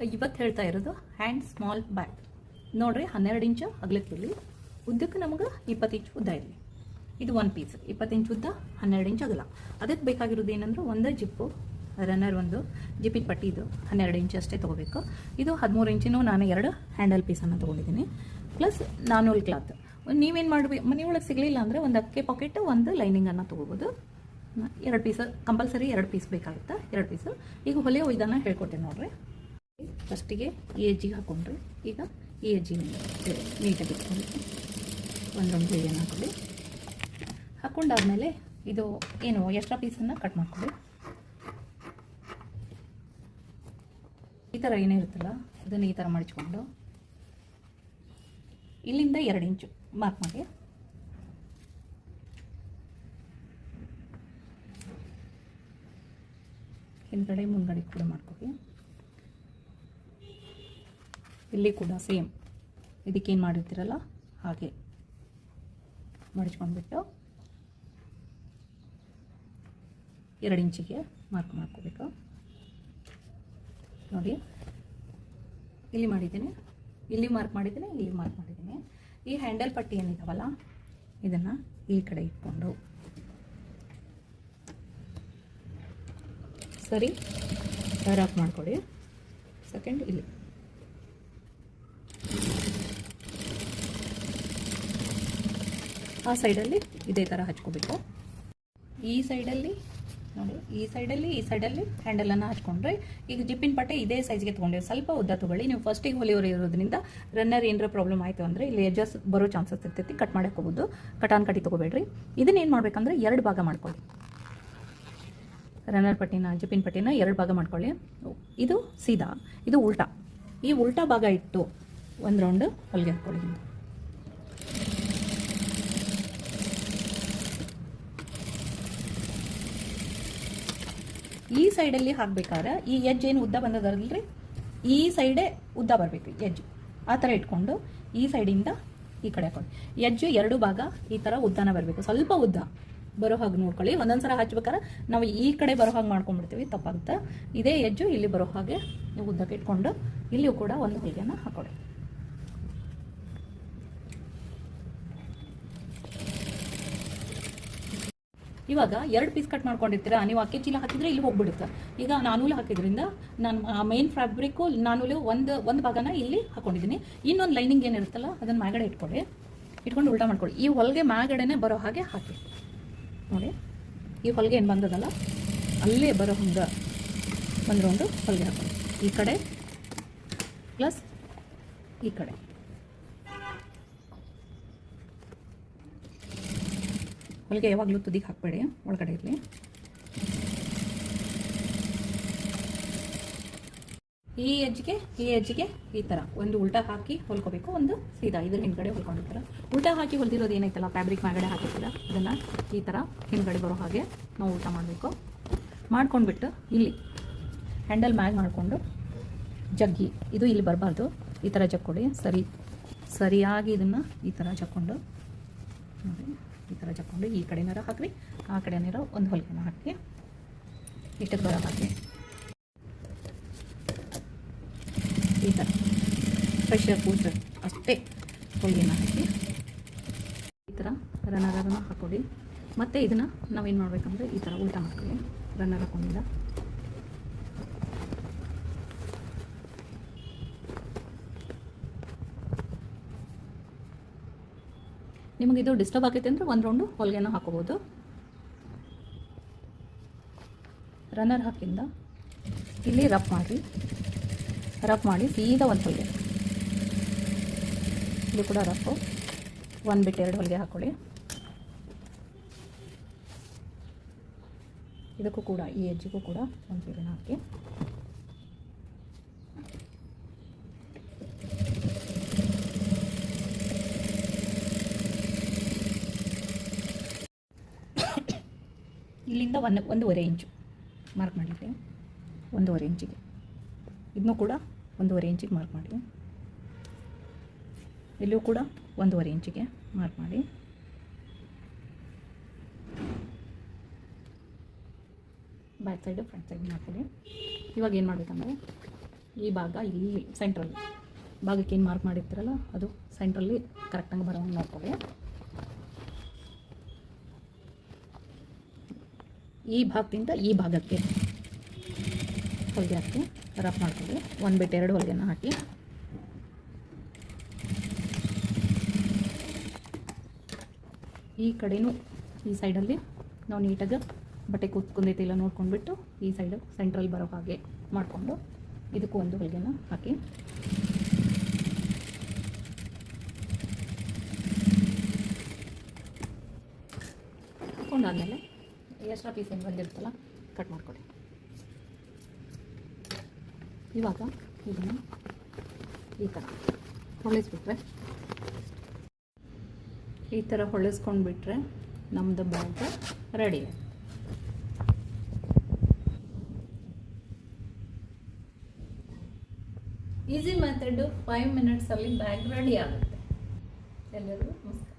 ಇವತ್ತು ಹೇಳ್ತಾ ಇರೋದು ಹ್ಯಾಂಡ್ ಸ್ಮಾಲ್ ಬ್ಯಾಗ್ ನೋಡ್ರಿ. 12 ಇಂಚು ಅಗಲಕ್ಕಿರಲಿ, ಉದ್ದಕ್ಕೆ ನಮಗೆ 20 ಇಂಚು ಉದ್ದ ಇರಲಿ. ಇದು ಒಂದು ಪೀಸ್ 20 ಇಂಚು ಉದ್ದ, 12 ಇಂಚು ಅಗಲ. ಅದಕ್ಕೆ ಬೇಕಾಗಿರೋದು ಏನಂದ್ರೆ ಒಂದು ಜಿಪ್ಪು ರನ್ನರ್, ಒಂದು ಜಿಪ್ಪಿನ ಪಟ್ಟಿ. ಇದು 12 ಇಂಚು ಅಷ್ಟೇ ತೊಗೋಬೇಕು. ಇದು 13 ಇಂಚಿನೂ ನಾನು 2 ಹ್ಯಾಂಡಲ್ ಪೀಸನ್ನು ತೊಗೊಂಡಿದ್ದೀನಿ, ಪ್ಲಸ್ ನಾನೂಲ್ ಕ್ಲಾತ್. ನೀವೇನು ಮಾಡಬೇಕು, ಮನೆಯೊಳಗೆ ಸಿಗಲಿಲ್ಲ ಅಂದರೆ ಒಂದು ಅಕ್ಕೆ ಪಾಕೆಟ್, ಒಂದು ಲೈನಿಂಗನ್ನು ತೊಗೋಬೋದು. 2 ಪೀಸ್ ಕಂಪಲ್ಸರಿ, 2 ಪೀಸ್ ಬೇಕಾಗುತ್ತೆ, 2 ಪೀಸು. ಈಗ ಹೊಲಿಯೋ ವಿಧಾನ ಹೇಳ್ಕೊಟ್ಟೆ ನೋಡ್ರಿ. ಫಸ್ಟಿಗೆ ಈ ಎಜ್ಜಿಗೆ ಹಾಕೊಂಡ್ರಿ. ಈಗ ಈ ಎಜ್ಜಿಗೆ ನೀಟಾಗಿ ಇಟ್ಕೊಂಡು ಒಂದು ರೌಂಡ್ ಬಿಳಿಯನ್ನು ಹಾಕೊಳ್ಳಿ. ಹಾಕ್ಕೊಂಡಾದ್ಮೇಲೆ ಇದು ಏನು ಎಕ್ಸ್ಟ್ರಾ ಪೀಸನ್ನು ಕಟ್ ಮಾಡ್ಕೊಳ್ಳಿ. ಈ ಥರ ಏನೇ ಇರುತ್ತಲ್ಲ ಅದನ್ನು ಈ ಥರ ಮಡಿಚ್ಕೊಂಡು ಇಲ್ಲಿಂದ 2 ಇಂಚು ಮಾರ್ಕ್ ಮಾಡಿ. ಹಿಂದ್ಗಡೆ ಮುಂದ್ಗಡೆ ಕೂಡ ಮಾಡ್ಕೊಳ್ಳಿ. ಇಲ್ಲಿ ಕೂಡ ಸೇಮ್ ಇದಕ್ಕೇನು ಮಾಡಿರ್ತೀರಲ್ಲ ಹಾಗೆ ಮಡಿಚ್ಕೊಂಡ್ಬಿಟ್ಟು 2 ಇಂಚಿಗೆ ಮಾರ್ಕ್ ಮಾಡ್ಕೋಬೇಕು. ನೋಡಿ, ಇಲ್ಲಿ ಮಾಡಿದ್ದೀನಿ, ಇಲ್ಲಿ ಮಾರ್ಕ್ ಮಾಡಿದ್ದೀನಿ, ಇಲ್ಲಿ ಮಾರ್ಕ್ ಮಾಡಿದ್ದೀನಿ. ಈ ಹ್ಯಾಂಡಲ್ ಪಟ್ಟಿ ಏನಿದಾವಲ್ಲ ಇದನ್ನು ಈ ಕಡೆ ಇಟ್ಕೊಂಡು ಸರಿ ರಾಕ್ ಮಾಡ್ಕೊಳ್ಳಿ. ಸೆಕೆಂಡ್ ಇಲ್ಲಿ ಆ ಸೈಡಲ್ಲಿ ಇದೇ ಥರ ಹಚ್ಕೋಬೇಕು. ಈ ಸೈಡಲ್ಲಿ ನೋಡಿ, ಈ ಸೈಡಲ್ಲಿ ಹ್ಯಾಂಡಲನ್ನು ಹಚ್ಕೊಂಡ್ರೆ ಈಗ ಜಿಪ್ಪಿನ ಪಟ್ಟೆ ಇದೇ ಸೈಜ್ಗೆ ತೊಗೊಂಡಿವಿ. ಸ್ವಲ್ಪ ಉದ್ದ ತೊಗೊಳ್ಳಿ. ನೀವು ಫಸ್ಟಿಗೆ ಹೊಲಿಯೋರು ಇರೋದ್ರಿಂದ ರನ್ನರ್ ಏನರ ಪ್ರಾಬ್ಲಮ್ ಆಯಿತು ಅಂದರೆ ಇಲ್ಲಿ ಎಡ್ಜಸ್ ಬರೋ ಚಾನ್ಸಸ್ ಇರ್ತೈತಿ. ಕಟ್ ಮಾಡಕ್ಕೆ ಹೋಗೋದು, ಕಟಾನ್ ಕಟ್ಟಿ ತೊಗೋಬೇಡ್ರಿ. ಇದನ್ನೇನು ಮಾಡ್ಬೇಕಂದ್ರೆ 2 ಭಾಗ ಮಾಡ್ಕೊಳ್ಳಿ. ರನ್ನರ್ ಪಟ್ಟಿನ, ಜಿಪ್ಪಿನ ಪಟ್ಟಿನ 2 ಭಾಗ ಮಾಡ್ಕೊಳ್ಳಿ. ಇದು ಸೀದಾ, ಇದು ಉಲ್ಟಾ. ಈ ಉಲ್ಟಾ ಭಾಗ ಇಟ್ಟು ಒಂದು ರೌಂಡ್ ಹೊಲಿಗೆ ಹಾಕ್ಕೊಳ್ಳಿ. ಈ ಸೈಡಲ್ಲಿ ಹಾಕ್ಬೇಕಾದ್ರೆ ಈ ಎಜ್ ಏನು ಉದ್ದ ಬಂದದಲ್ರಿ, ಈ ಸೈಡೇ ಉದ್ದ ಬರಬೇಕು ಎಜ್. ಆ ಥರ ಇಟ್ಕೊಂಡು ಈ ಸೈಡಿಂದ ಈ ಕಡೆ ಹಾಕೊಳ್ಳಿ. ಎಜ್ಜು 2 ಭಾಗ ಈ ಥರ ಉದ್ದನ ಬರಬೇಕು. ಸ್ವಲ್ಪ ಉದ್ದ ಬರೋ ಹಾಗೆ ನೋಡ್ಕೊಳ್ಳಿ. ಒಂದೊಂದು ಸಲ ಹಚ್ಬೇಕಾದ್ರೆ ನಾವು ಈ ಕಡೆ ಬರೋ ಹಾಗೆ ಮಾಡ್ಕೊಂಡ್ಬಿಡ್ತೀವಿ, ತಪ್ಪಾಗುತ್ತೆ. ಇದೇ ಎಜ್ಜು ಇಲ್ಲಿ ಬರೋ ಹಾಗೆ ನೀವು ಉದ್ದಕ್ಕೆ ಇಟ್ಕೊಂಡು ಇಲ್ಲಿಯೂ ಕೂಡ ಒಂದು ಹೊಲಿಗೆನ ಹಾಕೊಳ್ಳಿ. ಇವಾಗ 2 ಪೀಸ್ ಕಟ್ ಮಾಡ್ಕೊಂಡಿರ್ತೀರಾ ನೀವು. ಅಕ್ಕಿ ಚೀಲ ಹಾಕಿದ್ರೆ ಇಲ್ಲಿ ಹೋಗ್ಬಿಡುತ್ತೆ. ಈಗ ನಾನೂಲು ಹಾಕಿದ್ರಿಂದ ನಾನು ಮೇನ್ ಫ್ಯಾಬ್ರಿಕ್ಕು ನಾನೂಲು ಒಂದು ಭಾಗನ ಇಲ್ಲಿ ಹಾಕೊಂಡಿದ್ದೀನಿ. ಇನ್ನೊಂದು ಲೈನಿಂಗ್ ಏನಿರುತ್ತಲ್ಲ ಅದನ್ನು ಮ್ಯಾಗಡೆ ಇಟ್ಕೊಂಡು ಉಲ್ಟಾ ಮಾಡ್ಕೊಳ್ಳಿ. ಈ ಹೊಲಿಗೆ ಮ್ಯಾಗಡೆನೇ ಬರೋ ಹಾಗೆ ಹಾಕಿ. ನೋಡಿ, ಈ ಹೊಲಿಗೆ ಏನು ಬಂದದಲ್ಲ ಅಲ್ಲೇ ಬರೋ ಹಂಗೆ ಒಂದು ರೌಂಡು ಹೊಲಿಗೆ ಹಾಕೊಳ್ಳಿ. ಈ ಕಡೆ ಪ್ಲಸ್ ಈ ಕಡೆ. ಹೊಲಿಗೆ ಯಾವಾಗಲೂ ತುದಿಗೆ ಹಾಕಬೇಡಿ, ಒಳಗಡೆ ಇರಲಿ. ಈ ಎಜ್ಜಿಗೆ ಈ ಥರ ಒಂದು ಉಲ್ಟಾ ಹಾಕಿ ಹೊಲ್ಕೋಬೇಕು, ಒಂದು ಸೀದಾ ಇದ್ರ ಹಿಂದ್ಗಡೆ ಹೊಲ್ಕೊಂಡಿರ್ತಾರೆ. ಉಲ್ಟಾ ಹಾಕಿ ಹೊಲ್ದಿರೋದು ಏನೈತಲ್ಲ ಫ್ಯಾಬ್ರಿಕ್ ಮ್ಯಾಗಡೆ ಹಾಕಿರ್ತೀರ, ಅದನ್ನು ಈ ಥರ ಹಿಂದ್ಗಡೆ ಬರೋ ಹಾಗೆ ನಾವು ಉಲ್ಟಾ ಮಾಡಬೇಕು. ಮಾಡ್ಕೊಂಡ್ಬಿಟ್ಟು ಇಲ್ಲಿ ಹ್ಯಾಂಡಲ್ ಮ್ಯಾಗ್ ಮಾಡಿಕೊಂಡು ಜಗ್ಗಿ, ಇದು ಇಲ್ಲಿ ಬರಬಾರ್ದು, ಈ ಥರ ಜಕ್ಕೊಡಿ. ಸರಿಯಾಗಿ ಇದನ್ನು ಈ ಥರ ಜಕ್ಕೊಂಡು ನೋಡಿ, ಈ ಥರ ಜಕ್ಕೊಂಡು ಈ ಕಡೆನಾರ ಹಾಕಿ, ಆ ಕಡೆನಾರ ಒಂದು ಹೊಲಿಗೆನ ಹಾಕಿ, ಇಷ್ಟಕ್ಕೆ ಬರೋ ಹಾಕಿ ಈ ಥರ ಫ್ರೆಶರ್ ಕೂಸ್ ಅಷ್ಟೇ ಹೊಲಿಗೆನ ಹಾಕಿ ಈ ಥರ ರನ್ನರನ್ನು ಹಾಕೊಳ್ಳಿ. ಮತ್ತು ಇದನ್ನು ನಾವೇನು ಮಾಡಬೇಕಂದ್ರೆ ಈ ಥರ ಉಲ್ಟಾ ಮಾಡ್ಕೊಳ್ಳಿ. ರನ್ನರ್ ಹಾಕೊಂಡಿಲ್ಲ ನಿಮಗಿದು ಡಿಸ್ಟರ್ಬ್ ಆಗೈತೆ ಅಂದರೆ ಒಂದು ರೌಂಡು ಹೊಲಿಗೆನ ಹಾಕೋಬೋದು. ರನ್ನರ್ ಹಾಕಿಂದ ಇಲ್ಲಿ ರಫ್ ಮಾಡಿ ಸೀದಾ ಒಂದು ಹೊಲಿಗೆ, ಇದು ಕೂಡ ರಫು, 1 ಬಿಟ್ಟು 2 ಹೊಲಿಗೆ ಹಾಕ್ಕೊಳ್ಳಿ. ಇದಕ್ಕೂ ಕೂಡ ಈ ಎಜ್ಜಿಗೂ ಕೂಡ ಒಂದು ಹೊಲಿಗೆನ ಹಾಕಿ ಇಲ್ಲಿಂದ 1.5 ಇಂಚು ಮಾರ್ಕ್ ಮಾಡಿದ್ದೆ. 1.5 ಇಂಚಿಗೆ ಇದನ್ನು ಕೂಡ 1.5 ಇಂಚಿಗೆ ಮಾರ್ಕ್ ಮಾಡಿ. ಇಲ್ಲೂ ಕೂಡ 1.5 ಇಂಚಿಗೆ ಮಾರ್ಕ್ ಮಾಡಿ. ಬ್ಯಾಕ್ ಸೈಡು ಫ್ರಂಟ್ ಸೈಡ್ ಮಾಡ್ಕೊಳ್ಳಿ. ಇವಾಗ ಏನು ಮಾಡಬೇಕಂದ್ರೆ ಈ ಭಾಗ ಇಲ್ಲಿ ಸೆಂಟ್ರಲ್ಲಿ ಭಾಗಕ್ಕೆ ಏನು ಮಾರ್ಕ್ ಮಾಡಿರ್ತೀರಲ್ಲ ಅದು ಸೆಂಟ್ರಲ್ಲಿ ಕರೆಕ್ಟಾಗಿ ಬರೋಂಗೆ ನೋಡ್ಕೊಳ್ಳಿ. ಈ ಭಾಗದಿಂದ ಈ ಭಾಗಕ್ಕೆ ಹೊಲಿಗೆ ಹಾಕಿ ರಫ್ ಮಾಡ್ಕೊಳ್ಳಿ. 1/2 ಹೊಲಿಗೆನ ಹಾಕಿ ಈ ಕಡೆನೂ ಈ ಸೈಡಲ್ಲಿ ನಾವು ನೀಟಾಗಿ ಬಟ್ಟೆ ಕೂತ್ಕೊಂಡೈತಿ ಇಲ್ಲ ನೋಡ್ಕೊಂಡ್ಬಿಟ್ಟು ಈ ಸೈಡು ಸೆಂಟ್ರಲ್ ಬರೋ ಹಾಗೆ ಮಾಡಿಕೊಂಡು ಇದಕ್ಕೂ ಒಂದು ಹೊಲಿಗೆನ ಹಾಕಿ ಹಾಕೊಂಡಾದ್ಮೇಲೆ ಎಕ್ಸ್ಟ್ರಾ ಪೀಸ್ ಏನು ಬಂದಿರುತ್ತಲ್ಲ ಕಟ್ ಮಾಡ್ಕೊಳ್ಳಿ. ಇವಾಗ ಇದನ್ನು ಈ ಥರ ಹೊಳಿಸ್ಬಿಟ್ರೆ ಈ ಥರ ಹೊಳಿಸ್ಕೊಂಡ್ಬಿಟ್ರೆ ನಮ್ಮದು ಬ್ಯಾಗ್ ರೆಡಿ. ಈಸಿ ಮೆಥಡು 5 ಮಿನಿಟ್ಸಲ್ಲಿ ಬ್ಯಾಗ್ ರೆಡಿ ಆಗುತ್ತೆ. ಎಲ್ಲರಿಗೂ ನಮಸ್ಕಾರ.